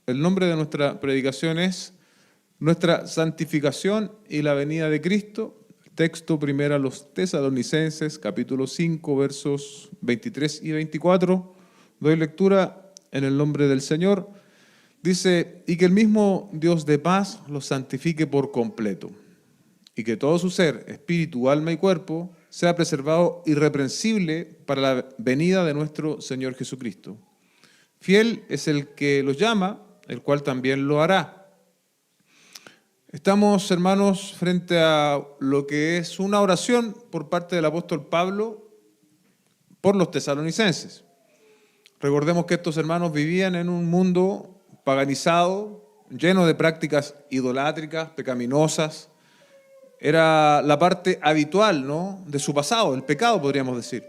El nombre de nuestra predicación es Nuestra santificación y la venida de Cristo. Texto primero a los Tesalonicenses, capítulo 5, versos 23 y 24. Doy lectura en el nombre del Señor. Dice, y que el mismo Dios de paz los santifique por completo, y que todo su ser, espíritu, alma y cuerpo, sea preservado irreprensible para la venida de nuestro Señor Jesucristo. Fiel es el que los llama, el cual también lo hará. Estamos, hermanos, frente a lo que es una oración por parte del apóstol Pablo por los tesalonicenses. Recordemos que estos hermanos vivían en un mundo paganizado, lleno de prácticas idolátricas, pecaminosas. Era la parte habitual, ¿no?, de su pasado, el pecado, podríamos decir.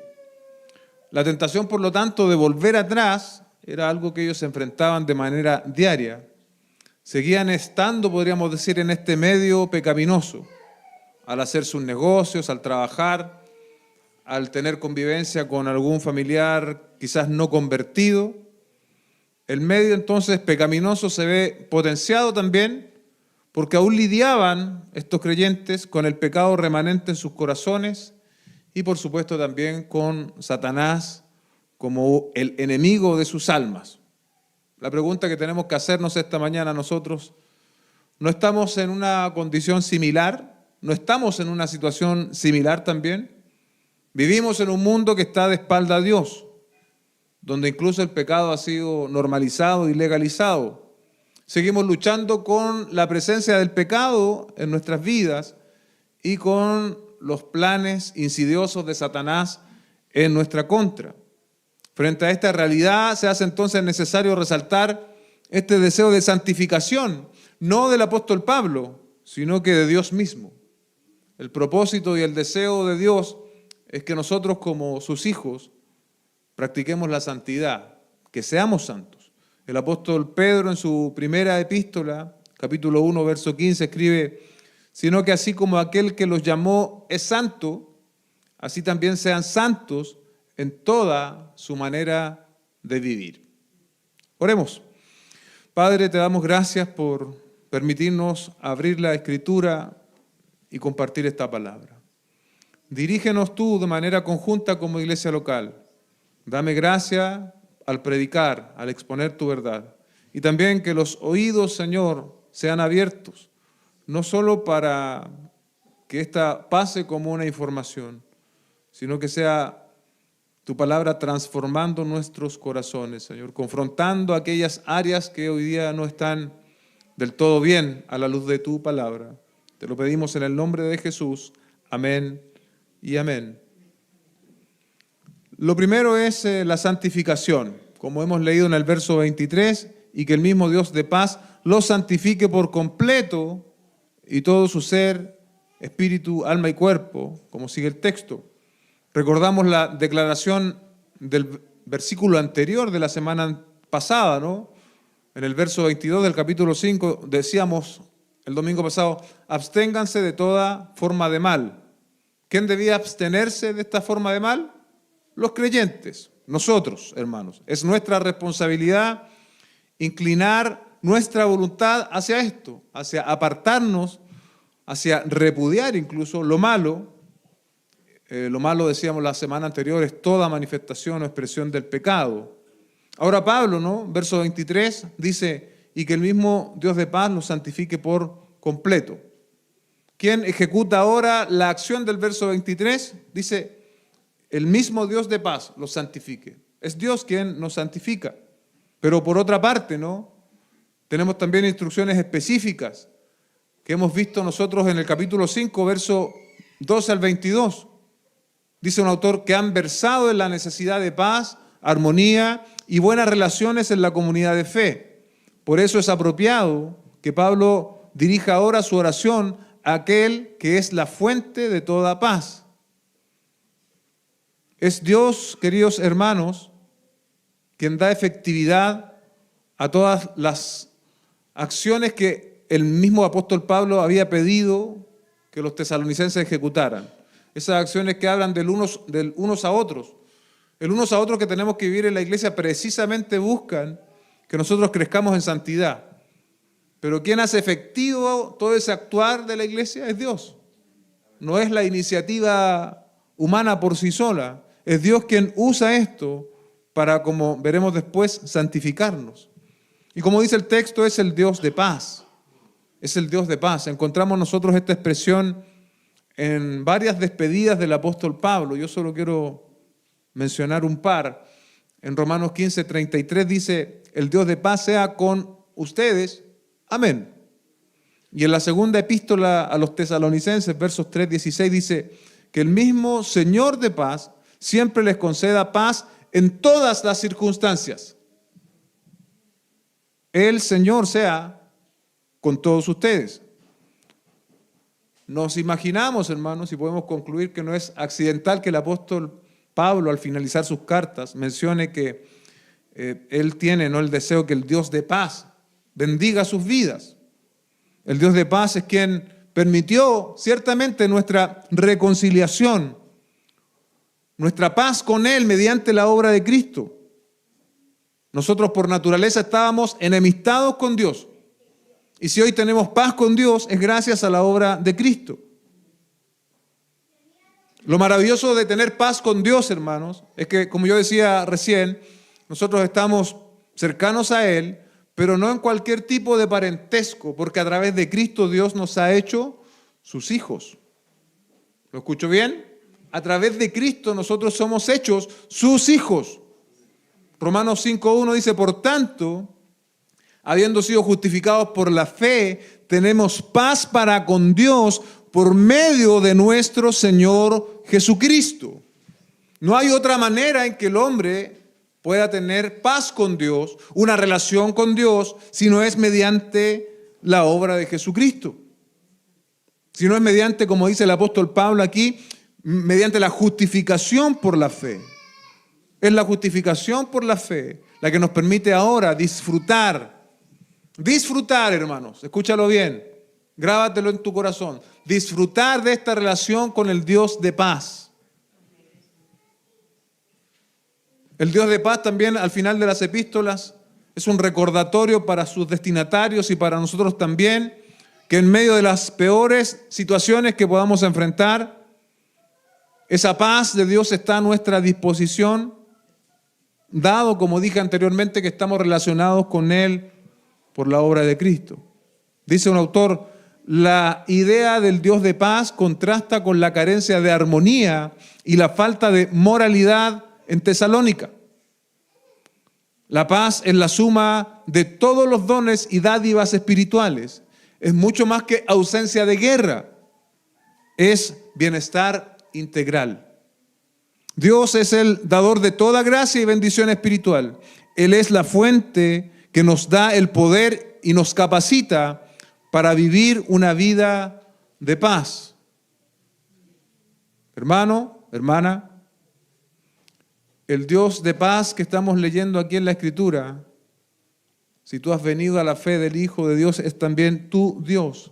La tentación, por lo tanto, de volver atrás era algo que ellos enfrentaban de manera diaria. Seguían estando, podríamos decir, en este medio pecaminoso, al hacer sus negocios, al trabajar, al tener convivencia con algún familiar quizás no convertido. El medio entonces pecaminoso se ve potenciado también porque aún lidiaban estos creyentes con el pecado remanente en sus corazones y por supuesto también con Satanás como el enemigo de sus almas. La pregunta que tenemos que hacernos esta mañana nosotros, ¿no estamos en una condición similar? ¿No estamos en una situación similar también? Vivimos en un mundo que está de espalda a Dios, donde incluso el pecado ha sido normalizado y legalizado. Seguimos luchando con la presencia del pecado en nuestras vidas y con los planes insidiosos de Satanás en nuestra contra. Frente a esta realidad se hace entonces necesario resaltar este deseo de santificación, no del apóstol Pablo, sino que de Dios mismo. El propósito y el deseo de Dios es que nosotros como sus hijos practiquemos la santidad, que seamos santos. El apóstol Pedro en su primera epístola, capítulo 1, verso 15, escribe, sino que así como aquel que los llamó es santo, así también sean santos en toda su manera de vivir. Oremos. Padre, te damos gracias por permitirnos abrir la Escritura y compartir esta palabra. Dirígenos tú de manera conjunta como iglesia local. Dame gracia al predicar, al exponer tu verdad. Y también que los oídos, Señor, sean abiertos, no solo para que esta pase como una información, sino que sea tu palabra transformando nuestros corazones, Señor, confrontando aquellas áreas que hoy día no están del todo bien a la luz de tu palabra. Te lo pedimos en el nombre de Jesús. Amén y amén. Lo primero es la santificación, como hemos leído en el verso 23, y que el mismo Dios de paz los santifique por completo y todo su ser, espíritu, alma y cuerpo, como sigue el texto. Recordamos la declaración del versículo anterior de la semana pasada, ¿no? En el verso 22 del capítulo 5 decíamos el domingo pasado, absténganse de toda forma de mal. ¿Quién debía abstenerse de esta forma de mal? Los creyentes, nosotros, hermanos. Es nuestra responsabilidad inclinar nuestra voluntad hacia esto, hacia apartarnos, hacia repudiar incluso lo malo. Lo malo, decíamos la semana anterior, es toda manifestación o expresión del pecado. Ahora Pablo, ¿no? Verso 23, dice, y que el mismo Dios de paz los santifique por completo. ¿Quién ejecuta ahora la acción del verso 23? Dice, el mismo Dios de paz los santifique. Es Dios quien nos santifica. Pero por otra parte, ¿no? Tenemos también instrucciones específicas que hemos visto nosotros en el capítulo 5, verso 12 al 22. Dice un autor que han versado en la necesidad de paz, armonía y buenas relaciones en la comunidad de fe. Por eso es apropiado que Pablo dirija ahora su oración a aquel que es la fuente de toda paz. Es Dios, queridos hermanos, quien da efectividad a todas las acciones que el mismo apóstol Pablo había pedido que los tesalonicenses ejecutaran. Esas acciones que hablan del unos a otros. El unos a otros que tenemos que vivir en la iglesia precisamente buscan que nosotros crezcamos en santidad. Pero quien hace efectivo todo ese actuar de la iglesia es Dios. No es la iniciativa humana por sí sola. Es Dios quien usa esto para, como veremos después, santificarnos. Y como dice el texto, es el Dios de paz. Es el Dios de paz. Encontramos nosotros esta expresión en varias despedidas del apóstol Pablo. Yo solo quiero mencionar un par. En Romanos 15:33 dice, el Dios de paz sea con ustedes. Amén. Y en la segunda epístola a los tesalonicenses, versos 3:16, dice que el mismo Señor de paz siempre les conceda paz en todas las circunstancias. El Señor sea con todos ustedes. Nos imaginamos, hermanos, y podemos concluir que no es accidental que el apóstol Pablo, al finalizar sus cartas, mencione que él tiene, ¿no?, el deseo que el Dios de paz bendiga sus vidas. El Dios de paz es quien permitió ciertamente nuestra reconciliación, nuestra paz con Él mediante la obra de Cristo. Nosotros por naturaleza estábamos enemistados con Dios. Y si hoy tenemos paz con Dios es gracias a la obra de Cristo. Lo maravilloso de tener paz con Dios, hermanos, es que, como yo decía recién, nosotros estamos cercanos a Él, pero no en cualquier tipo de parentesco, porque a través de Cristo Dios nos ha hecho sus hijos. ¿Lo escucho bien? A través de Cristo nosotros somos hechos sus hijos. Romanos 5:1 dice, por tanto, habiendo sido justificados por la fe, tenemos paz para con Dios por medio de nuestro Señor Jesucristo. No hay otra manera en que el hombre pueda tener paz con Dios, una relación con Dios, si no es mediante la obra de Jesucristo. Si no es mediante, como dice el apóstol Pablo aquí, mediante la justificación por la fe. Es la justificación por la fe la que nos permite ahora disfrutar, hermanos, escúchalo bien, grábatelo en tu corazón, disfrutar de esta relación con el Dios de paz. El Dios de paz también al final de las epístolas es un recordatorio para sus destinatarios y para nosotros también, que en medio de las peores situaciones que podamos enfrentar, esa paz de Dios está a nuestra disposición, dado, como dije anteriormente, que estamos relacionados con Él por la obra de Cristo. Dice un autor, la idea del Dios de paz contrasta con la carencia de armonía y la falta de moralidad en Tesalónica. La paz es la suma de todos los dones y dádivas espirituales. Es mucho más que ausencia de guerra. Es bienestar integral. Dios es el dador de toda gracia y bendición espiritual. Él es la fuente que nos da el poder y nos capacita para vivir una vida de paz. Hermano, hermana, el Dios de paz que estamos leyendo aquí en la Escritura, si tú has venido a la fe del Hijo de Dios, es también tu Dios.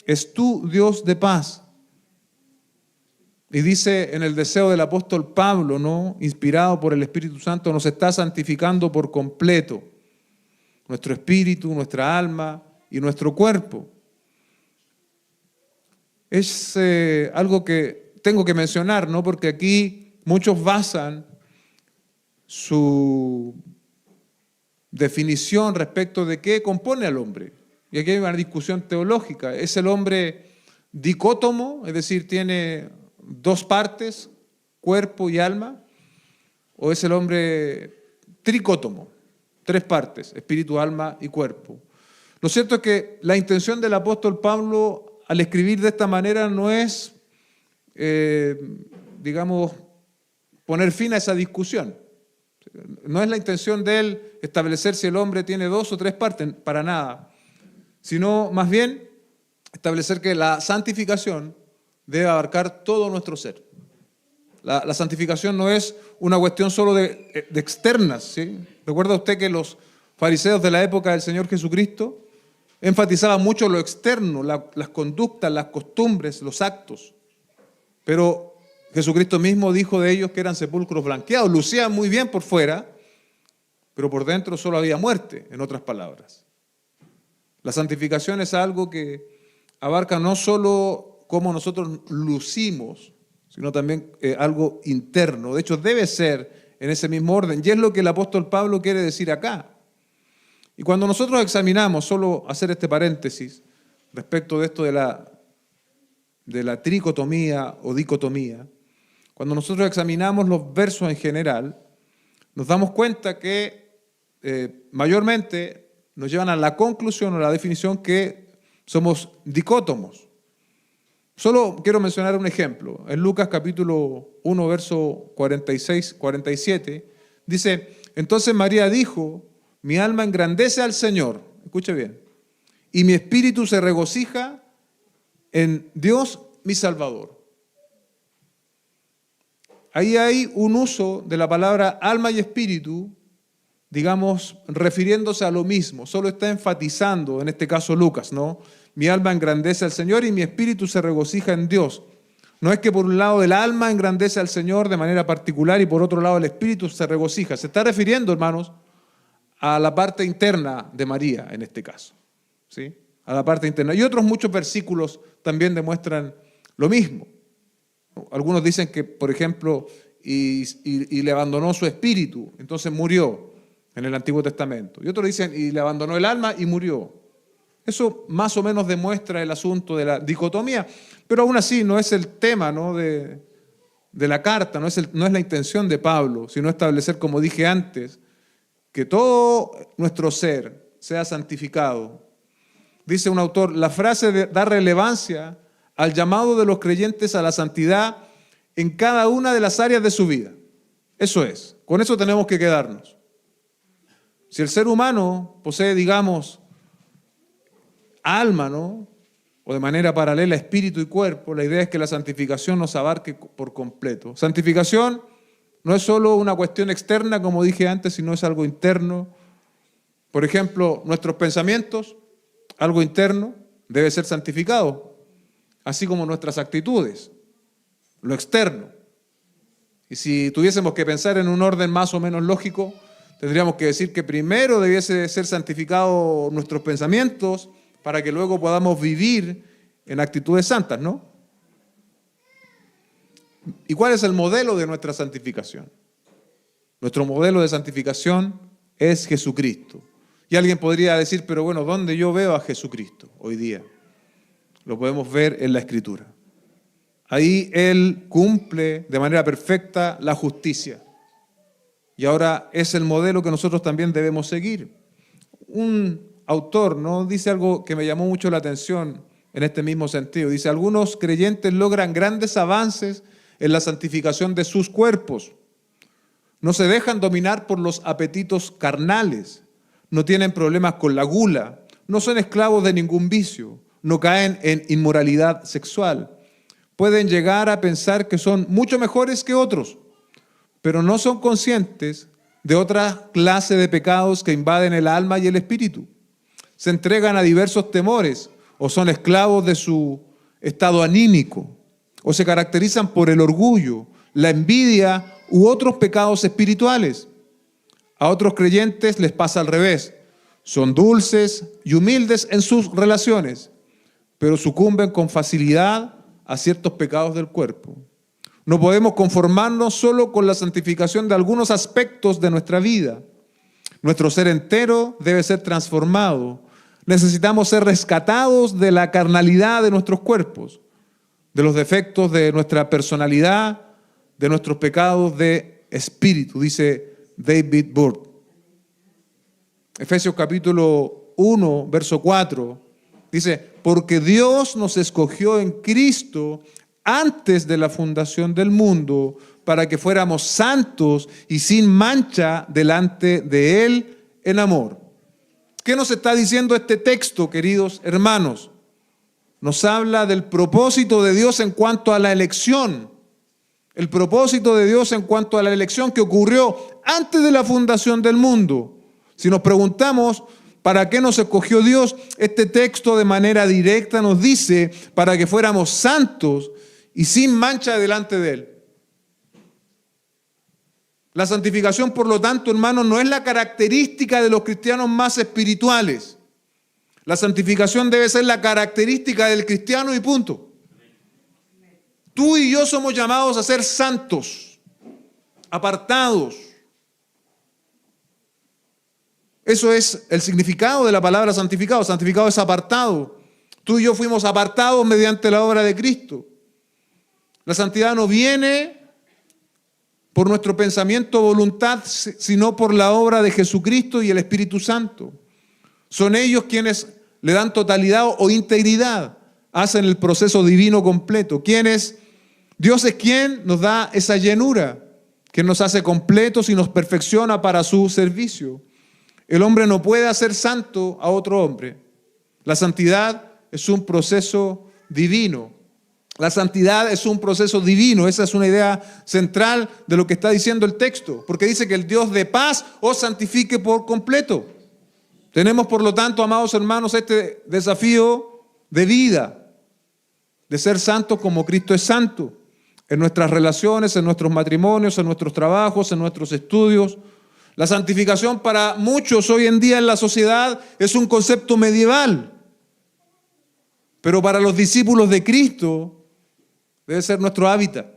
Es tu Dios de paz. Y dice en el deseo del apóstol Pablo, ¿no?, inspirado por el Espíritu Santo, nos está santificando por completo. Nuestro espíritu, nuestra alma y nuestro cuerpo. Es algo que tengo que mencionar, ¿no?, porque aquí muchos basan su definición respecto de qué compone al hombre. Y aquí hay una discusión teológica. ¿Es el hombre dicótomo, es decir, tiene dos partes, cuerpo y alma? ¿O es el hombre tricótomo, tres partes, espíritu, alma y cuerpo? Lo cierto es que la intención del apóstol Pablo al escribir de esta manera no es, poner fin a esa discusión. No es la intención de él establecer si el hombre tiene dos o tres partes, para nada, sino más bien establecer que la santificación debe abarcar todo nuestro ser. La santificación no es una cuestión solo de externas, ¿sí? ¿Recuerda usted que los fariseos de la época del Señor Jesucristo enfatizaban mucho lo externo, las conductas, las costumbres, los actos? Pero Jesucristo mismo dijo de ellos que eran sepulcros blanqueados, lucían muy bien por fuera, pero por dentro solo había muerte, en otras palabras. La santificación es algo que abarca no solo cómo nosotros lucimos, sino también algo interno. De hecho, debe ser en ese mismo orden. Y es lo que el apóstol Pablo quiere decir acá. Y cuando nosotros examinamos, solo hacer este paréntesis, respecto de esto de la tricotomía o dicotomía, cuando nosotros examinamos los versos en general, nos damos cuenta que mayormente nos llevan a la conclusión o la definición que somos dicótomos. Solo quiero mencionar un ejemplo. En Lucas capítulo 1, verso 46-47, dice, entonces María dijo, mi alma engrandece al Señor, escuche bien, y mi espíritu se regocija en Dios mi Salvador. Ahí hay un uso de la palabra alma y espíritu, digamos, refiriéndose a lo mismo, solo está enfatizando, en este caso Lucas, ¿no? Mi alma engrandece al Señor y mi espíritu se regocija en Dios. No es que por un lado el alma engrandece al Señor de manera particular y por otro lado el espíritu se regocija. Se está refiriendo, hermanos, a la parte interna de María, en este caso, ¿sí? A la parte interna. Y otros muchos versículos también demuestran lo mismo. Algunos dicen que, por ejemplo, y le abandonó su espíritu, entonces murió en el Antiguo Testamento. Y otros dicen, y le abandonó el alma y murió. Eso más o menos demuestra el asunto de la dicotomía, pero aún así no es el tema, ¿no?, de la carta, no es la intención de Pablo, sino establecer, como dije antes, que todo nuestro ser sea santificado. Dice un autor, la frase da relevancia al llamado de los creyentes a la santidad en cada una de las áreas de su vida. Eso es, con eso tenemos que quedarnos. Si el ser humano posee, digamos, alma, ¿no?, o de manera paralela espíritu y cuerpo, la idea es que la santificación nos abarque por completo. Santificación no es solo una cuestión externa, como dije antes, sino es algo interno. Por ejemplo, nuestros pensamientos, algo interno, debe ser santificado, así como nuestras actitudes, lo externo. Y si tuviésemos que pensar en un orden más o menos lógico, tendríamos que decir que primero debiese ser santificados nuestros pensamientos para que luego podamos vivir en actitudes santas, ¿no? ¿Y cuál es el modelo de nuestra santificación? Nuestro modelo de santificación es Jesucristo. Y alguien podría decir, pero bueno, ¿dónde yo veo a Jesucristo hoy día? Lo podemos ver en la Escritura. Ahí Él cumple de manera perfecta la justicia. Y ahora es el modelo que nosotros también debemos seguir. Un autor, ¿no?, dice algo que me llamó mucho la atención en este mismo sentido. Dice, algunos creyentes logran grandes avances en la santificación de sus cuerpos. No se dejan dominar por los apetitos carnales. No tienen problemas con la gula. No son esclavos de ningún vicio. No caen en inmoralidad sexual. Pueden llegar a pensar que son mucho mejores que otros, pero no son conscientes de otra clase de pecados que invaden el alma y el espíritu. Se entregan a diversos temores o son esclavos de su estado anímico o se caracterizan por el orgullo, la envidia u otros pecados espirituales. A otros creyentes les pasa al revés. Son dulces y humildes en sus relaciones, pero sucumben con facilidad a ciertos pecados del cuerpo. No podemos conformarnos solo con la santificación de algunos aspectos de nuestra vida. Nuestro ser entero debe ser transformado. Necesitamos ser rescatados de la carnalidad de nuestros cuerpos, de los defectos de nuestra personalidad, de nuestros pecados de espíritu, dice David Burt. Efesios capítulo 1, verso 4, dice, porque Dios nos escogió en Cristo antes de la fundación del mundo para que fuéramos santos y sin mancha delante de Él en amor. ¿Qué nos está diciendo este texto, queridos hermanos? Nos habla del propósito de Dios en cuanto a la elección. El propósito de Dios en cuanto a la elección que ocurrió antes de la fundación del mundo. Si nos preguntamos para qué nos escogió Dios, este texto de manera directa nos dice para que fuéramos santos y sin mancha delante de Él. La santificación, por lo tanto, hermanos, no es la característica de los cristianos más espirituales. La santificación debe ser la característica del cristiano y punto. Tú y yo somos llamados a ser santos, apartados. Eso es el significado de la palabra santificado. Santificado es apartado. Tú y yo fuimos apartados mediante la obra de Cristo. La santidad no viene por nuestro pensamiento o voluntad, sino por la obra de Jesucristo y el Espíritu Santo. Son ellos quienes le dan totalidad o integridad, hacen el proceso divino completo. Dios es quien nos da esa llenura, quien nos hace completos y nos perfecciona para su servicio. El hombre no puede hacer santo a otro hombre. La santidad es un proceso divino. La santidad es un proceso divino. Esa es una idea central de lo que está diciendo el texto, porque dice que el Dios de paz os santifique por completo. Tenemos, por lo tanto, amados hermanos, este desafío de vida, de ser santos como Cristo es santo, en nuestras relaciones, en nuestros matrimonios, en nuestros trabajos, en nuestros estudios. La santificación para muchos hoy en día en la sociedad es un concepto medieval, pero para los discípulos de Cristo debe ser nuestro hábitat,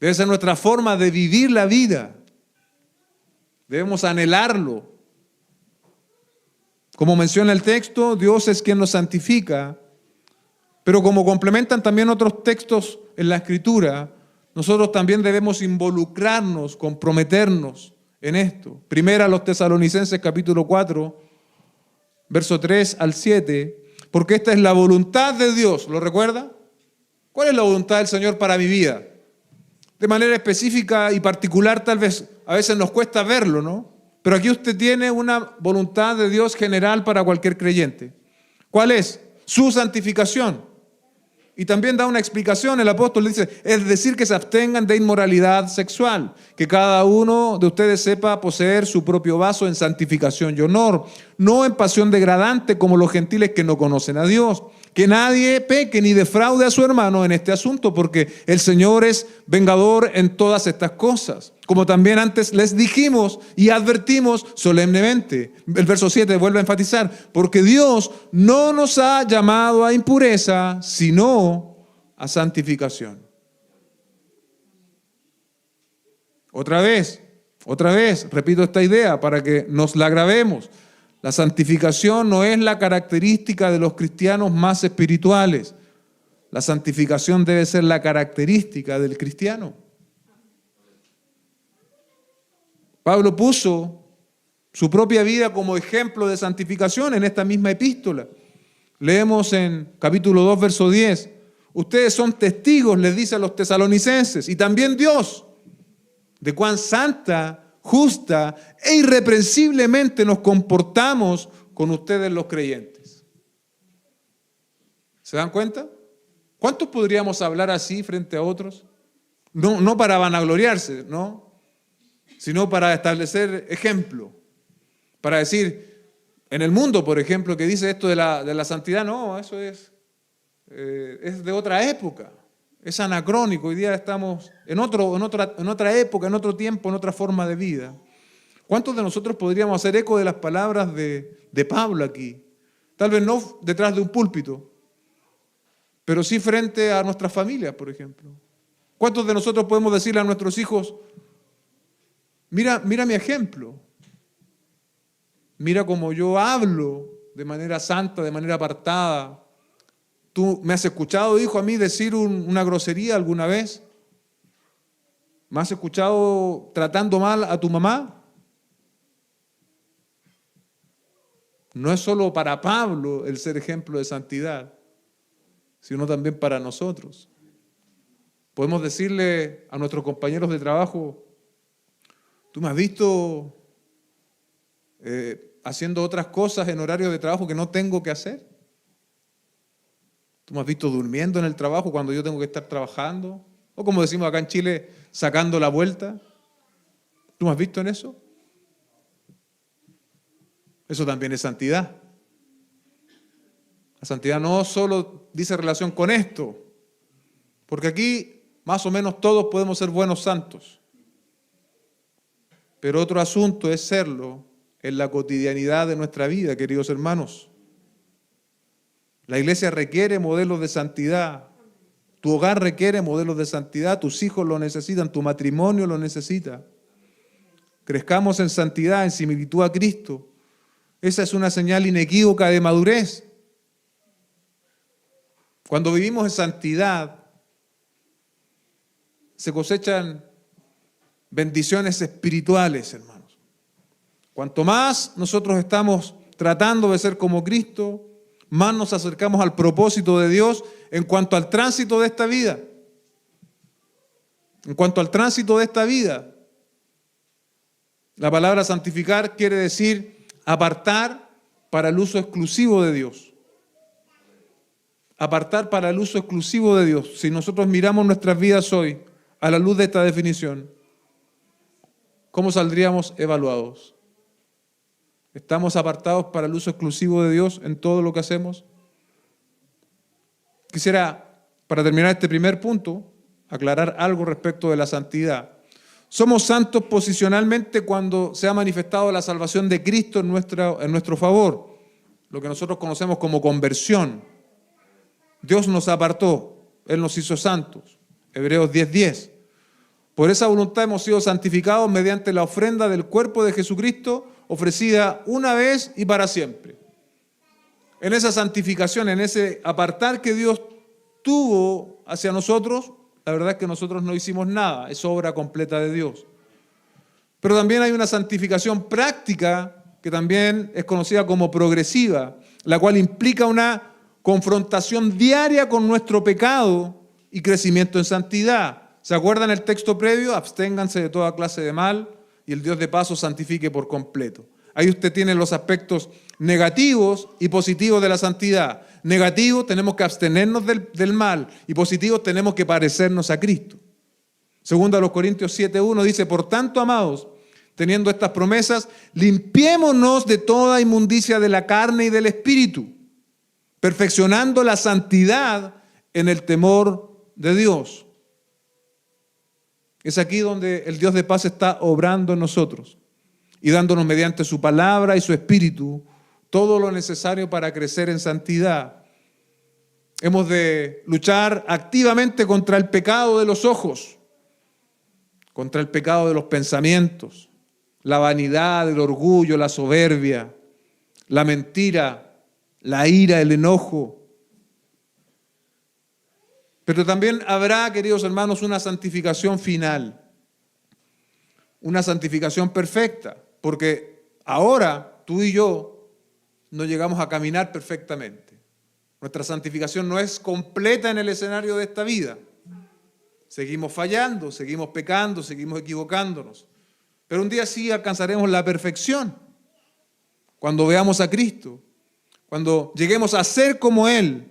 debe ser nuestra forma de vivir la vida. Debemos anhelarlo. Como menciona el texto, Dios es quien nos santifica, pero como complementan también otros textos en la Escritura, nosotros también debemos involucrarnos, comprometernos en esto. Primera a los Tesalonicenses capítulo 4, verso 3 al 7, porque esta es la voluntad de Dios, ¿lo recuerda? ¿Cuál es la voluntad del Señor para mi vida? De manera específica y particular, tal vez a veces nos cuesta verlo, ¿no? Pero aquí usted tiene una voluntad de Dios general para cualquier creyente. ¿Cuál es? Su santificación. Y también da una explicación, el apóstol dice, es decir, que se abstengan de inmoralidad sexual, que cada uno de ustedes sepa poseer su propio vaso en santificación y honor, no en pasión degradante como los gentiles que no conocen a Dios. Que nadie peque ni defraude a su hermano en este asunto, porque el Señor es vengador en todas estas cosas. Como también antes les dijimos y advertimos solemnemente. El verso 7 vuelve a enfatizar, porque Dios no nos ha llamado a impureza, sino a santificación. Otra vez, repito esta idea para que nos la grabemos. La santificación no es la característica de los cristianos más espirituales. La santificación debe ser la característica del cristiano. Pablo puso su propia vida como ejemplo de santificación en esta misma epístola. Leemos en capítulo 2, verso 10. Ustedes son testigos, les dice a los tesalonicenses, y también Dios, de cuán santa, justa e irreprensiblemente nos comportamos con ustedes los creyentes. ¿Se dan cuenta? ¿Cuántos podríamos hablar así frente a otros? No para vanagloriarse, ¿no? Sino para establecer ejemplo. Para decir, en el mundo, por ejemplo, que dice esto de la santidad, no, eso es de otra época. Es anacrónico, hoy día estamos en otra época, en otro tiempo, en otra forma de vida. ¿Cuántos de nosotros podríamos hacer eco de las palabras de Pablo aquí? Tal vez no detrás de un púlpito, pero sí frente a nuestras familias, por ejemplo. ¿Cuántos de nosotros podemos decirle a nuestros hijos, mira mi ejemplo, mira cómo yo hablo de manera santa, de manera apartada? ¿Tú me has escuchado, hijo, a mí decir una grosería alguna vez? ¿Me has escuchado tratando mal a tu mamá? No es solo para Pablo el ser ejemplo de santidad, sino también para nosotros. Podemos decirle a nuestros compañeros de trabajo, ¿tú me has visto haciendo otras cosas en horario de trabajo que no tengo que hacer? ¿Tú me has visto durmiendo en el trabajo cuando yo tengo que estar trabajando? O como decimos acá en Chile, sacando la vuelta. ¿Tú me has visto en eso? Eso también es santidad. La santidad no solo dice relación con esto, porque aquí más o menos todos podemos ser buenos santos. pero otro asunto es serlo en la cotidianidad de nuestra vida, queridos hermanos. La iglesia requiere modelos de santidad. Tu hogar requiere modelos de santidad, tus hijos lo necesitan, tu matrimonio lo necesita. Crezcamos en santidad, en similitud a Cristo. Esa es una señal inequívoca de madurez. Cuando vivimos en santidad, se cosechan bendiciones espirituales, hermanos. Cuanto más nosotros estamos tratando de ser como Cristo, más nos acercamos al propósito de Dios en cuanto al tránsito de esta vida. En cuanto al tránsito de esta vida, la palabra santificar quiere decir apartar para el uso exclusivo de Dios. Apartar para el uso exclusivo de Dios. Si nosotros miramos nuestras vidas hoy a la luz de esta definición, ¿cómo saldríamos evaluados? ¿Estamos apartados para el uso exclusivo de Dios en todo lo que hacemos? Quisiera, para terminar este primer punto, aclarar algo respecto de la santidad. Somos santos posicionalmente cuando se ha manifestado la salvación de Cristo en nuestro favor, lo que nosotros conocemos como conversión. Dios nos apartó, Él nos hizo santos. Hebreos 10:10. Por esa voluntad hemos sido santificados mediante la ofrenda del cuerpo de Jesucristo, ofrecida una vez y para siempre. En esa santificación, en ese apartar que Dios tuvo hacia nosotros, la verdad es que nosotros no hicimos nada, es obra completa de Dios. Pero también hay una santificación práctica que también es conocida como progresiva, la cual implica una confrontación diaria con nuestro pecado y crecimiento en santidad. ¿Se acuerdan el texto previo? Absténganse de toda clase de mal y el Dios de paz os santifique por completo. Ahí usted tiene los aspectos negativos y positivos de la santidad. Negativo, tenemos que abstenernos del mal, y positivo, tenemos que parecernos a Cristo. Segundo a los Corintios 7:1 dice: por tanto, amados, teniendo estas promesas, limpiémonos de toda inmundicia de la carne y del espíritu, perfeccionando la santidad en el temor de Dios. Es aquí donde el Dios de paz está obrando en nosotros y dándonos mediante su palabra y su espíritu todo lo necesario para crecer en santidad. Hemos de luchar activamente contra el pecado de los ojos, contra el pecado de los pensamientos, la vanidad, el orgullo, la soberbia, la mentira, la ira, el enojo. Pero también habrá, queridos hermanos, una santificación final, una santificación perfecta, porque ahora tú y yo no llegamos a caminar perfectamente. Nuestra santificación no es completa en el escenario de esta vida. Seguimos fallando, seguimos pecando, seguimos equivocándonos. Pero un día sí alcanzaremos la perfección. Cuando veamos a Cristo, cuando lleguemos a ser como Él.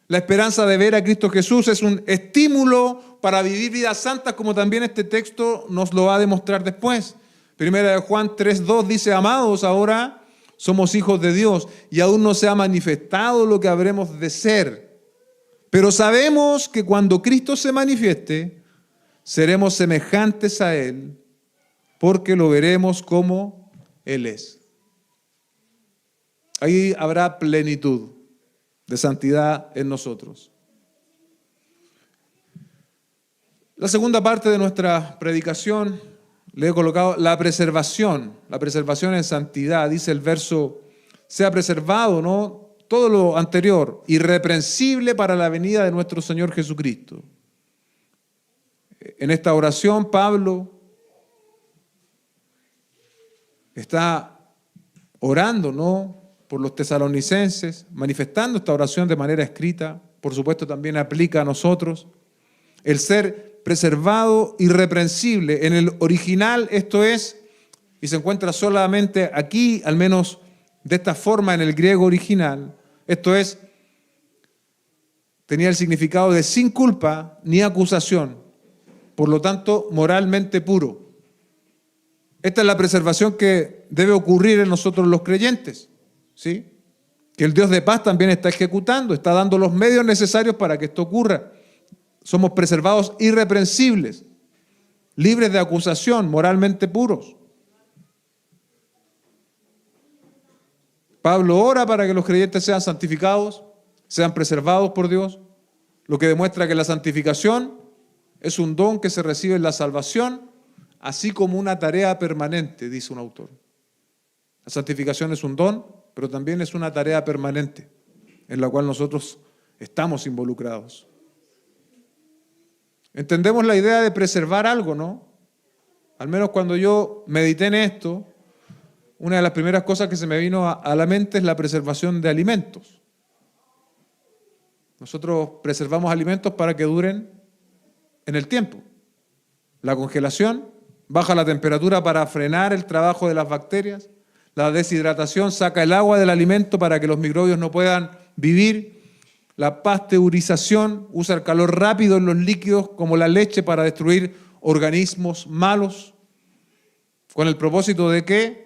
La esperanza de ver a Cristo Jesús es un estímulo para vivir vidas santas, como también este texto nos lo va a demostrar después. Primera de Juan 3:2 dice: amados, ahora somos hijos de Dios y aún no se ha manifestado lo que habremos de ser. Pero sabemos que cuando Cristo se manifieste, seremos semejantes a Él, porque lo veremos como Él es. Ahí habrá plenitud de santidad en nosotros. La segunda parte de nuestra predicación le he colocado la preservación en santidad. Dice el verso: sea preservado, ¿no?, todo lo anterior, irreprensible para la venida de nuestro Señor Jesucristo. En esta oración Pablo está orando, ¿no?, por los tesalonicenses, manifestando esta oración de manera escrita. Por supuesto también aplica a nosotros. El ser preservado irreprensible. En el original esto es, y se encuentra solamente aquí, al menos de esta forma en el griego original, esto es, tenía el significado de sin culpa ni acusación, por lo tanto moralmente puro. Esta es la preservación que debe ocurrir en nosotros los creyentes, ¿sí? Que el Dios de paz también está ejecutando, está dando los medios necesarios para que esto ocurra. Somos preservados irreprensibles, libres de acusación, moralmente puros. Pablo ora para que los creyentes sean santificados, sean preservados por Dios, lo que demuestra que la santificación es un don que se recibe en la salvación, así como una tarea permanente, dice un autor. La santificación es un don, pero también es una tarea permanente, en la cual nosotros estamos involucrados. Entendemos la idea de preservar algo, ¿no? Al menos cuando yo medité en esto, una de las primeras cosas que se me vino a la mente es la preservación de alimentos. Nosotros preservamos alimentos para que duren en el tiempo. La congelación baja la temperatura para frenar el trabajo de las bacterias. La deshidratación saca el agua del alimento para que los microbios no puedan vivir. La pasteurización usa el calor rápido en los líquidos como la leche para destruir organismos malos, con el propósito de que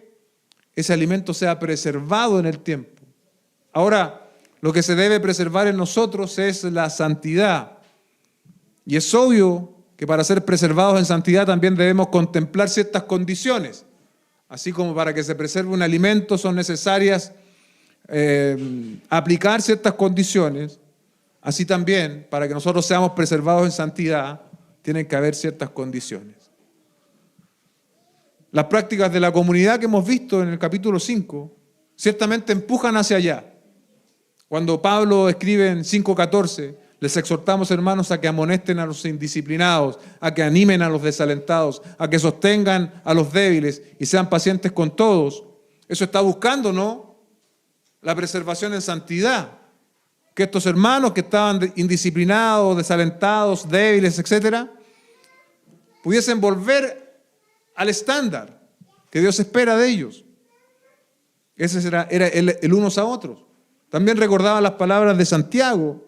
ese alimento sea preservado en el tiempo. Ahora, lo que se debe preservar en nosotros es la santidad. Y es obvio que para ser preservados en santidad también debemos contemplar ciertas condiciones. Así como para que se preserve un alimento son necesarias aplicar ciertas condiciones, así también para que nosotros seamos preservados en santidad tienen que haber ciertas condiciones. Las prácticas de la comunidad que hemos visto en el capítulo 5 ciertamente empujan hacia allá. Cuando Pablo escribe en 5:14, les exhortamos, hermanos, a que amonesten a los indisciplinados, a que animen a los desalentados, a que sostengan a los débiles y sean pacientes con todos. Eso está buscando, ¿no? La preservación en santidad. Que estos hermanos que estaban indisciplinados, desalentados, débiles, etcétera, pudiesen volver al estándar que Dios espera de ellos. Ese era el unos a otros. También recordaban las palabras de Santiago,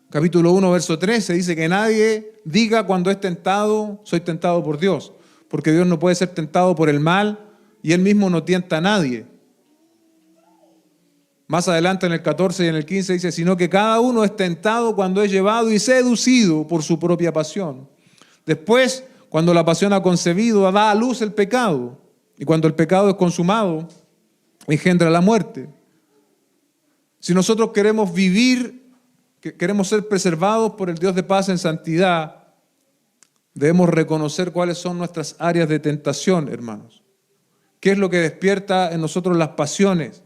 capítulo 1, verso 13, dice que nadie diga cuando es tentado, soy tentado por Dios, porque Dios no puede ser tentado por el mal y Él mismo no tienta a nadie. Más adelante en el 14 y en el 15 dice, sino que cada uno es tentado cuando es llevado y seducido por su propia pasión. Después, cuando la pasión ha concebido, da a luz el pecado, y cuando el pecado es consumado, engendra la muerte. Si nosotros queremos vivir, queremos ser preservados por el Dios de paz en santidad, debemos reconocer cuáles son nuestras áreas de tentación, hermanos. ¿Qué es lo que despierta en nosotros las pasiones?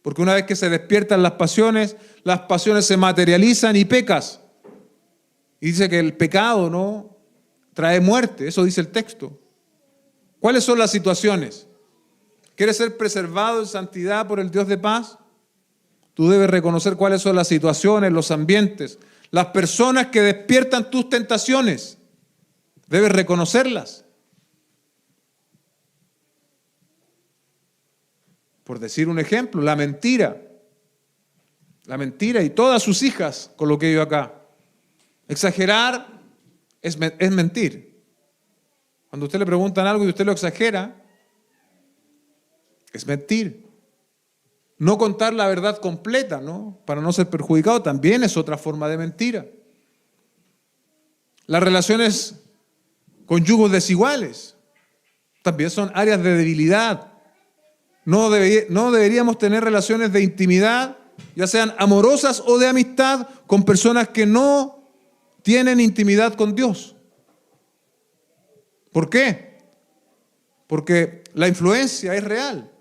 Porque una vez que se despiertan las pasiones se materializan y pecas. Y dice que el pecado, ¿no?, trae muerte, eso dice el texto. ¿Cuáles son las situaciones? ¿Quieres ser preservado en santidad por el Dios de paz? Tú debes reconocer cuáles son las situaciones, los ambientes, las personas que despiertan tus tentaciones. Debes reconocerlas. Por decir un ejemplo, la mentira. La mentira y todas sus hijas, coloqué yo acá. Exagerar es mentir. Cuando a usted le preguntan algo y usted lo exagera, es mentir. No contar la verdad completa, ¿no?, para no ser perjudicado, también es otra forma de mentira. Las relaciones con yugos desiguales también son áreas de debilidad. No deberíamos tener relaciones de intimidad, ya sean amorosas o de amistad, con personas que no tienen intimidad con Dios. ¿Por qué? Porque la influencia es real.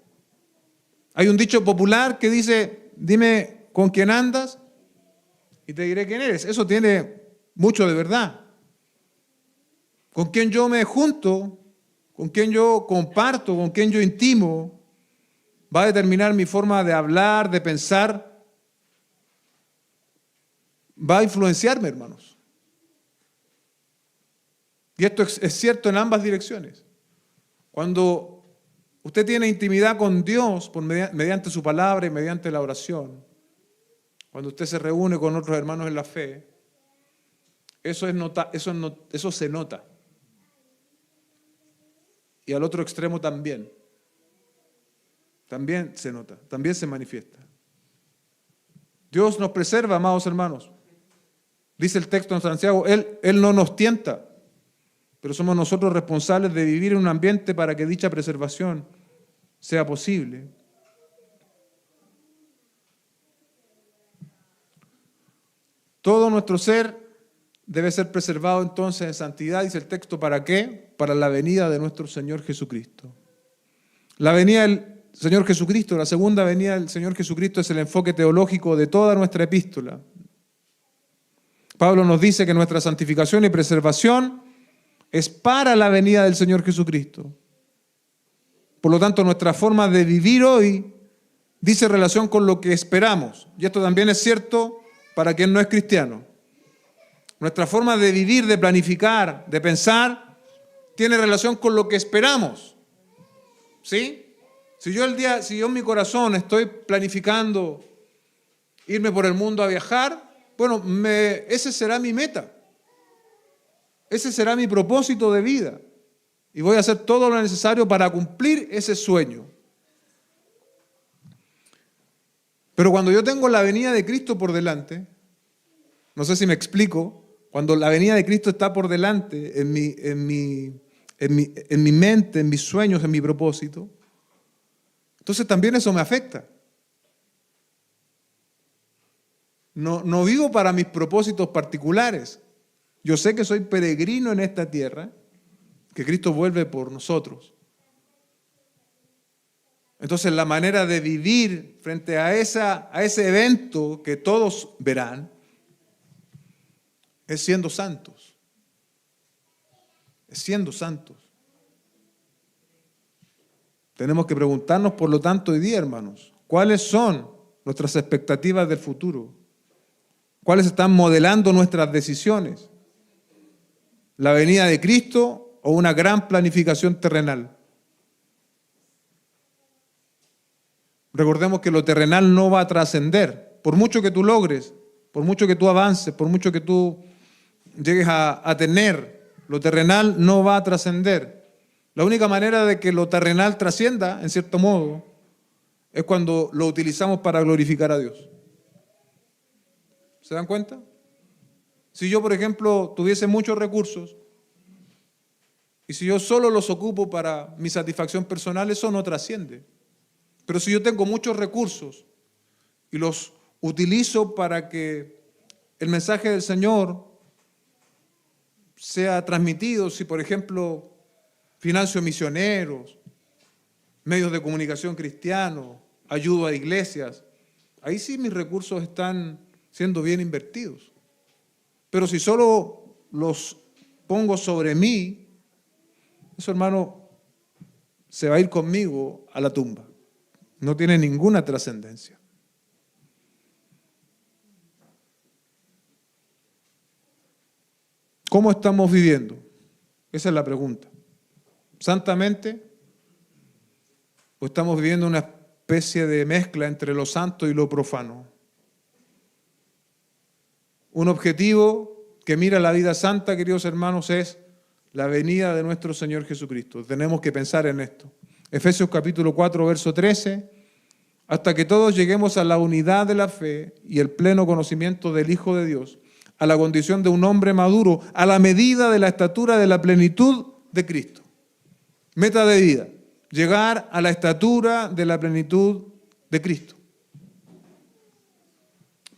Hay un dicho popular que dice, dime con quién andas y te diré quién eres. Eso tiene mucho de verdad. Con quién yo me junto, con quién yo comparto, con quién yo intimo, va a determinar mi forma de hablar, de pensar. Va a influenciarme, hermanos. Y esto es cierto en ambas direcciones. Cuando usted tiene intimidad con Dios mediante su palabra y mediante la oración, cuando usted se reúne con otros hermanos en la fe, eso se nota. Y al otro extremo también. También se nota, también se manifiesta. Dios nos preserva, amados hermanos. Dice el texto en Santiago, Él no nos tienta, pero somos nosotros responsables de vivir en un ambiente para que dicha preservación sea posible. Todo nuestro ser debe ser preservado entonces en santidad, dice el texto, ¿para qué? Para la venida de nuestro Señor Jesucristo. La venida del Señor Jesucristo, la segunda venida del Señor Jesucristo es el enfoque teológico de toda nuestra epístola. Pablo nos dice que nuestra santificación y preservación es para la venida del Señor Jesucristo. Por lo tanto, nuestra forma de vivir hoy dice relación con lo que esperamos. Y esto también es cierto para quien no es cristiano. Nuestra forma de vivir, de planificar, de pensar, tiene relación con lo que esperamos. ¿Sí? Si yo en mi corazón estoy planificando irme por el mundo a viajar, bueno, ese será mi meta. Ese será mi propósito de vida. Y voy a hacer todo lo necesario para cumplir ese sueño. Pero cuando yo tengo la venida de Cristo por delante, no sé si me explico, cuando la venida de Cristo está por delante en mi mente, en mis sueños, en mi propósito, entonces también eso me afecta. No vivo para mis propósitos particulares. Yo sé que soy peregrino en esta tierra, que Cristo vuelve por nosotros. Entonces la manera de vivir frente a ese evento que todos verán es siendo santos. Es siendo santos. Tenemos que preguntarnos, por lo tanto, hoy día, hermanos, ¿cuáles son nuestras expectativas del futuro? ¿Cuáles están modelando nuestras decisiones? ¿La venida de Cristo o una gran planificación terrenal? Recordemos que lo terrenal no va a trascender. Por mucho que tú logres, por mucho que tú avances, por mucho que tú llegues a tener, lo terrenal no va a trascender. La única manera de que lo terrenal trascienda, en cierto modo, es cuando lo utilizamos para glorificar a Dios. ¿Se dan cuenta? Si yo, por ejemplo, tuviese muchos recursos y si yo solo los ocupo para mi satisfacción personal, eso no trasciende. Pero si yo tengo muchos recursos y los utilizo para que el mensaje del Señor sea transmitido, si por ejemplo financio misioneros, medios de comunicación cristianos, ayudo a iglesias, ahí sí mis recursos están siendo bien invertidos. Pero si solo los pongo sobre mí, eso, hermano, se va a ir conmigo a la tumba. No tiene ninguna trascendencia. ¿Cómo estamos viviendo? Esa es la pregunta. ¿Santamente? ¿O estamos viviendo una especie de mezcla entre lo santo y lo profano? Un objetivo que mira la vida santa, queridos hermanos, es la venida de nuestro Señor Jesucristo. Tenemos que pensar en esto. Efesios capítulo 4, verso 13, hasta que todos lleguemos a la unidad de la fe y el pleno conocimiento del Hijo de Dios, a la condición de un hombre maduro, a la medida de la estatura de la plenitud de Cristo. Meta de vida, llegar a la estatura de la plenitud de Cristo.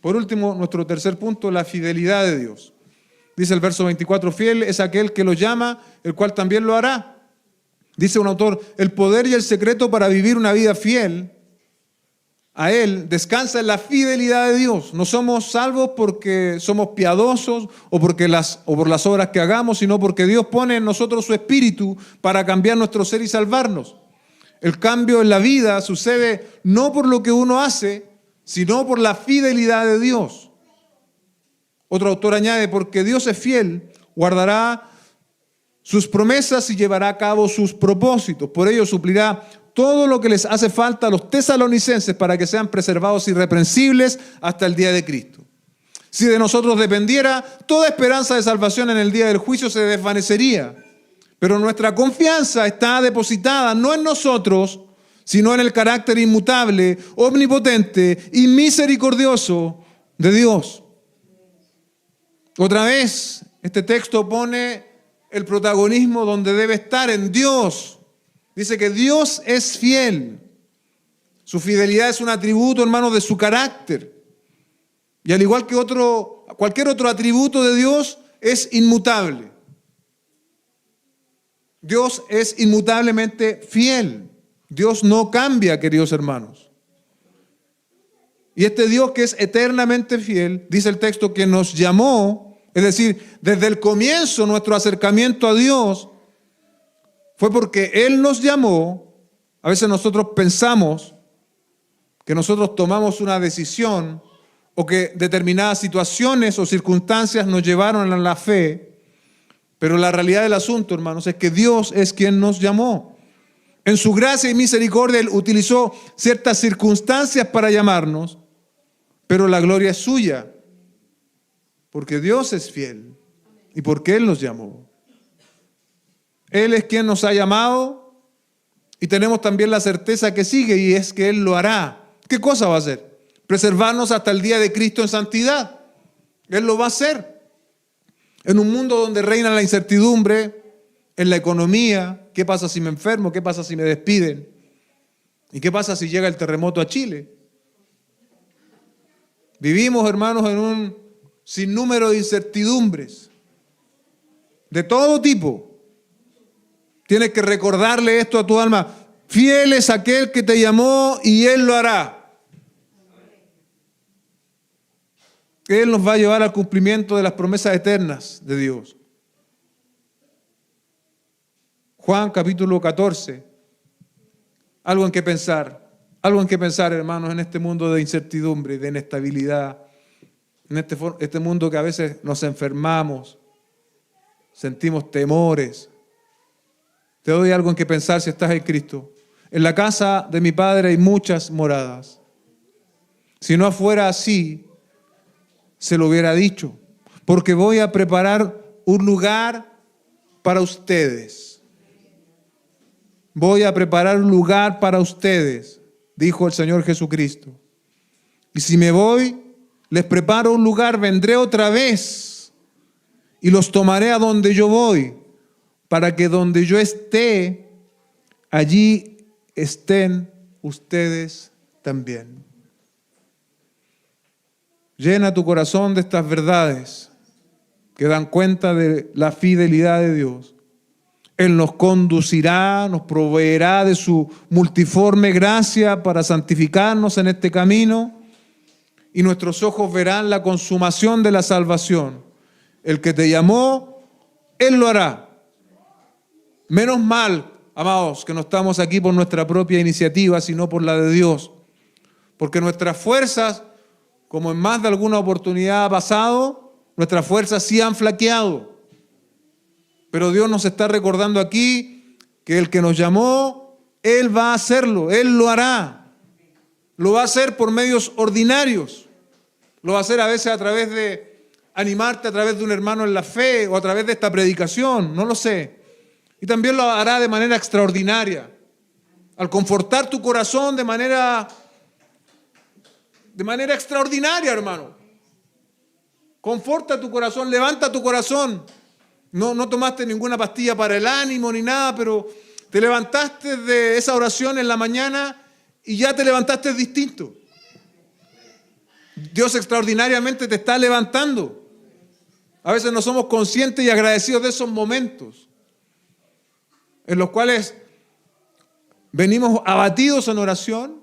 Por último, nuestro tercer punto, la fidelidad de Dios. Dice el verso 24, fiel es aquel que lo llama, el cual también lo hará. Dice un autor, el poder y el secreto para vivir una vida fiel a Él descansa en la fidelidad de Dios. No somos salvos porque somos piadosos o por las obras que hagamos, sino porque Dios pone en nosotros su espíritu para cambiar nuestro ser y salvarnos. El cambio en la vida sucede no por lo que uno hace, sino por la fidelidad de Dios. Otro autor añade, porque Dios es fiel, guardará sus promesas y llevará a cabo sus propósitos. Por ello suplirá todo lo que les hace falta a los tesalonicenses para que sean preservados irreprensibles hasta el día de Cristo. Si de nosotros dependiera, toda esperanza de salvación en el día del juicio se desvanecería. Pero nuestra confianza está depositada no en nosotros, sino en el carácter inmutable, omnipotente y misericordioso de Dios. Otra vez, este texto pone el protagonismo donde debe estar, en Dios. Dice que Dios es fiel. Su fidelidad es un atributo, hermanos, de su carácter. Y al igual que cualquier otro atributo de Dios, es inmutable. Dios es inmutablemente fiel. Dios no cambia, queridos hermanos. Y este Dios que es eternamente fiel, dice el texto, que nos llamó, es decir, desde el comienzo nuestro acercamiento a Dios fue porque Él nos llamó. A veces nosotros pensamos que nosotros tomamos una decisión o que determinadas situaciones o circunstancias nos llevaron a la fe. Pero la realidad del asunto, hermanos, es que Dios es quien nos llamó. En su gracia y misericordia, Él utilizó ciertas circunstancias para llamarnos, pero la gloria es suya, porque Dios es fiel y porque Él nos llamó. Él es quien nos ha llamado y tenemos también la certeza que sigue, y es que Él lo hará. ¿Qué cosa va a hacer? Preservarnos hasta el día de Cristo en santidad. Él lo va a hacer. En un mundo donde reina la incertidumbre, en la economía, ¿qué pasa si me enfermo? ¿Qué pasa si me despiden? ¿Y qué pasa si llega el terremoto a Chile? Vivimos, hermanos, en un sinnúmero de incertidumbres, de todo tipo. Tienes que recordarle esto a tu alma. Fiel es aquel que te llamó y Él lo hará. Él nos va a llevar al cumplimiento de las promesas eternas de Dios. Juan capítulo 14. Algo en que pensar, hermanos, en este mundo de incertidumbre, de inestabilidad, en este mundo que a veces nos enfermamos, sentimos temores. Te doy algo en que pensar si estás en Cristo. En la casa de mi Padre hay muchas moradas. Si no fuera así, se lo hubiera dicho, porque voy a preparar un lugar para ustedes. Voy a preparar un lugar para ustedes, dijo el Señor Jesucristo. Y si me voy, les preparo un lugar, vendré otra vez y los tomaré a donde yo voy, para que donde yo esté, allí estén ustedes también. Llena tu corazón de estas verdades que dan cuenta de la fidelidad de Dios. Él nos conducirá, nos proveerá de su multiforme gracia para santificarnos en este camino, y nuestros ojos verán la consumación de la salvación. El que te llamó, Él lo hará. Menos mal, amados, que no estamos aquí por nuestra propia iniciativa, sino por la de Dios. Porque nuestras fuerzas, como en más de alguna oportunidad ha pasado, nuestras fuerzas sí han flaqueado. Pero Dios nos está recordando aquí que el que nos llamó, Él va a hacerlo, Él lo hará. Lo va a hacer por medios ordinarios. Lo va a hacer a veces a través de animarte, a través de un hermano en la fe, o a través de esta predicación, no lo sé. Y también lo hará de manera extraordinaria, al confortar tu corazón de manera extraordinaria, hermano. Conforta tu corazón, levanta tu corazón. No tomaste ninguna pastilla para el ánimo ni nada, pero te levantaste de esa oración en la mañana y ya te levantaste distinto. Dios extraordinariamente te está levantando. A veces no somos conscientes y agradecidos de esos momentos en los cuales venimos abatidos en oración,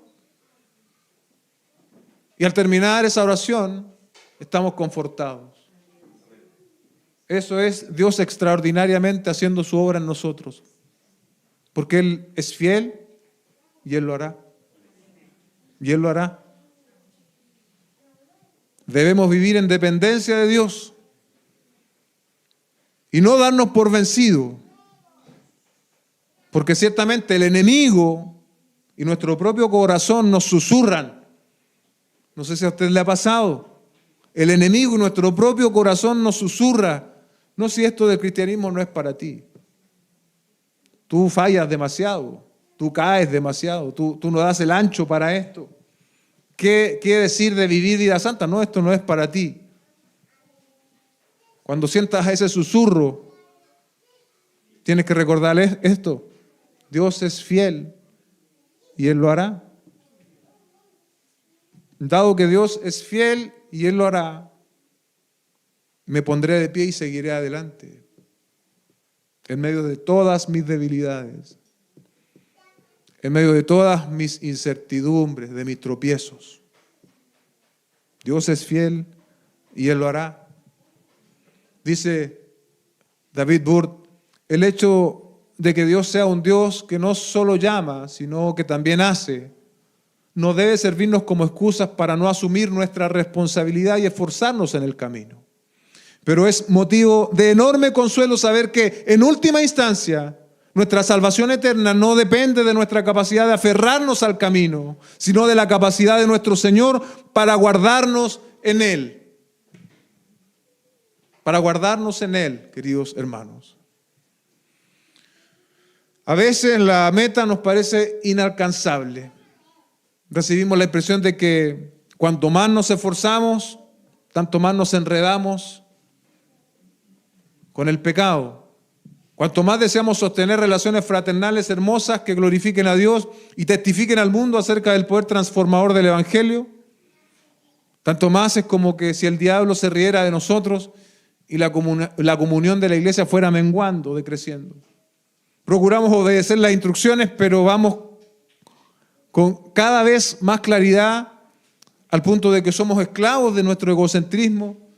y al terminar esa oración estamos confortados. Eso es Dios extraordinariamente haciendo su obra en nosotros, porque Él es fiel y Él lo hará. Y Él lo hará. Debemos vivir en dependencia de Dios y no darnos por vencidos, porque ciertamente el enemigo y nuestro propio corazón nos susurran. No sé si a usted le ha pasado. El enemigo y nuestro propio corazón nos susurra: no, si esto del cristianismo no es para ti. Tú fallas demasiado, tú caes demasiado, tú no das el ancho para esto. ¿Qué decir de vivir vida santa? No, esto no es para ti. Cuando sientas ese susurro, tienes que recordarle esto: Dios es fiel y Él lo hará. Dado que Dios es fiel y Él lo hará. Me pondré de pie y seguiré adelante, en medio de todas mis debilidades, en medio de todas mis incertidumbres, de mis tropiezos. Dios es fiel y Él lo hará. Dice David Burt, el hecho de que Dios sea un Dios que no solo llama, sino que también hace, no debe servirnos como excusas para no asumir nuestra responsabilidad y esforzarnos en el camino. Pero es motivo de enorme consuelo saber que, en última instancia, nuestra salvación eterna no depende de nuestra capacidad de aferrarnos al camino, sino de la capacidad de nuestro Señor para guardarnos en Él. Para guardarnos en Él, queridos hermanos. A veces la meta nos parece inalcanzable. Recibimos la impresión de que cuanto más nos esforzamos, tanto más nos enredamos con el pecado. Cuanto más deseamos sostener relaciones fraternales hermosas que glorifiquen a Dios y testifiquen al mundo acerca del poder transformador del Evangelio, tanto más es como que si el diablo se riera de nosotros y la comunión de la iglesia fuera menguando, decreciendo. Procuramos obedecer las instrucciones, pero vamos con cada vez más claridad al punto de que somos esclavos de nuestro egocentrismo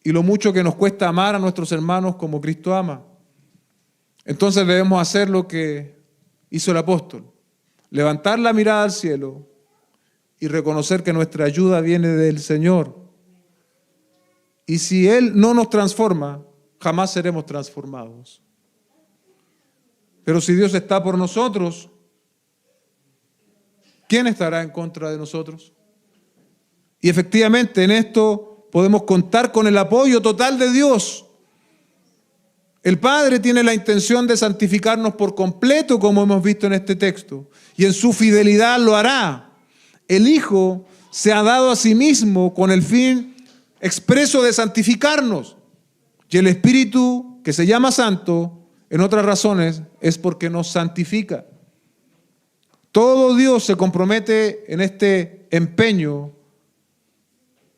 y lo mucho que nos cuesta amar a nuestros hermanos como Cristo ama. Entonces debemos hacer lo que hizo el apóstol, levantar la mirada al cielo y reconocer que nuestra ayuda viene del Señor. Y si Él no nos transforma, jamás seremos transformados. Pero si Dios está por nosotros, ¿quién estará en contra de nosotros? Y efectivamente en esto podemos contar con el apoyo total de Dios. El Padre tiene la intención de santificarnos por completo, como hemos visto en este texto, y en su fidelidad lo hará. El Hijo se ha dado a sí mismo con el fin expreso de santificarnos, y el Espíritu, que se llama Santo, en otras razones, es porque nos santifica. Todo Dios se compromete en este empeño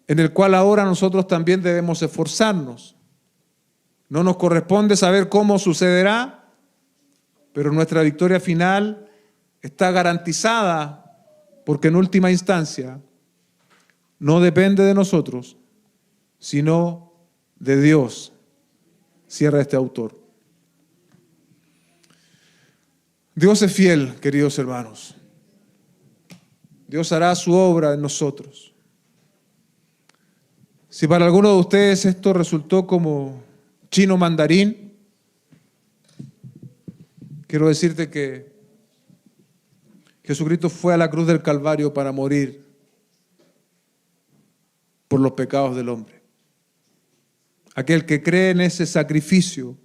en el cual ahora nosotros también debemos esforzarnos. No nos corresponde saber cómo sucederá, pero nuestra victoria final está garantizada porque en última instancia no depende de nosotros, sino de Dios. Cierra este autor. Dios es fiel, queridos hermanos. Dios hará su obra en nosotros. Si para alguno de ustedes esto resultó como chino mandarín, quiero decirte que Jesucristo fue a la cruz del Calvario para morir por los pecados del hombre. Aquel que cree en ese sacrificio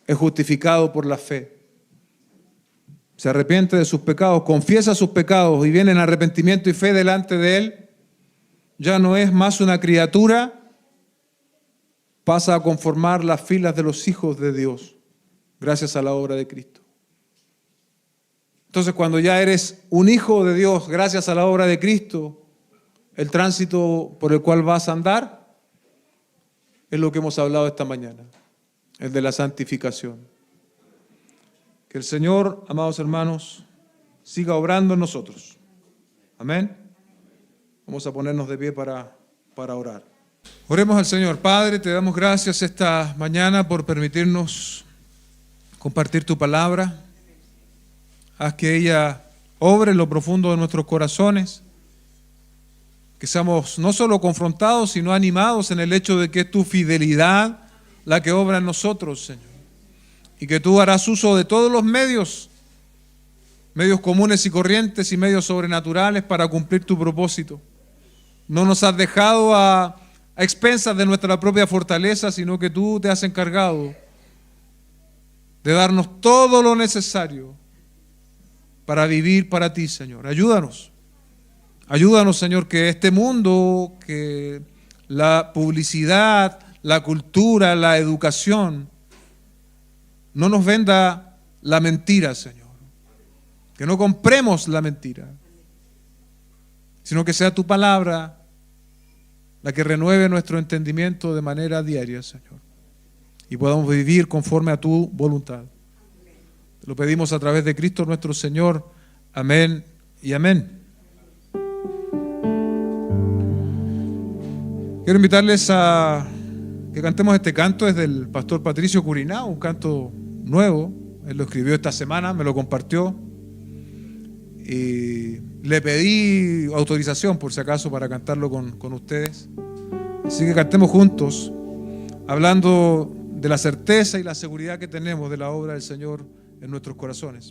es justificado por la fe. Se arrepiente de sus pecados, confiesa sus pecados y viene en arrepentimiento y fe delante de Él, ya no es más una criatura, pasa a conformar las filas de los hijos de Dios, gracias a la obra de Cristo. Entonces, cuando ya eres un hijo de Dios, gracias a la obra de Cristo, el tránsito por el cual vas a andar es lo que hemos hablado esta mañana, el de la santificación. Que el Señor, amados hermanos, siga obrando en nosotros. Amén. Vamos a ponernos de pie para orar. Oremos al Señor. Padre, te damos gracias esta mañana por permitirnos compartir tu palabra. Haz que ella obre en lo profundo de nuestros corazones. Que seamos no solo confrontados, sino animados en el hecho de que es tu fidelidad la que obra en nosotros, Señor. Y que tú harás uso de todos los medios comunes y corrientes y medios sobrenaturales para cumplir tu propósito. No nos has dejado a expensas de nuestra propia fortaleza, sino que tú te has encargado de darnos todo lo necesario para vivir para ti, Señor. Ayúdanos. Ayúdanos, Señor, que este mundo, que la publicidad, la cultura, la educación, no nos venda la mentira, Señor. Que no compremos la mentira, sino que sea tu palabra la que renueve nuestro entendimiento de manera diaria, Señor, y podamos vivir conforme a tu voluntad. Te lo pedimos a través de Cristo nuestro Señor. Amén y amén. Quiero invitarles a que cantemos este canto. Es del pastor Patricio Curinao, un canto nuevo. Él lo escribió esta semana, me lo compartió. Y le pedí autorización, por si acaso, para cantarlo con ustedes. Así que cantemos juntos, hablando de la certeza y la seguridad que tenemos de la obra del Señor en nuestros corazones.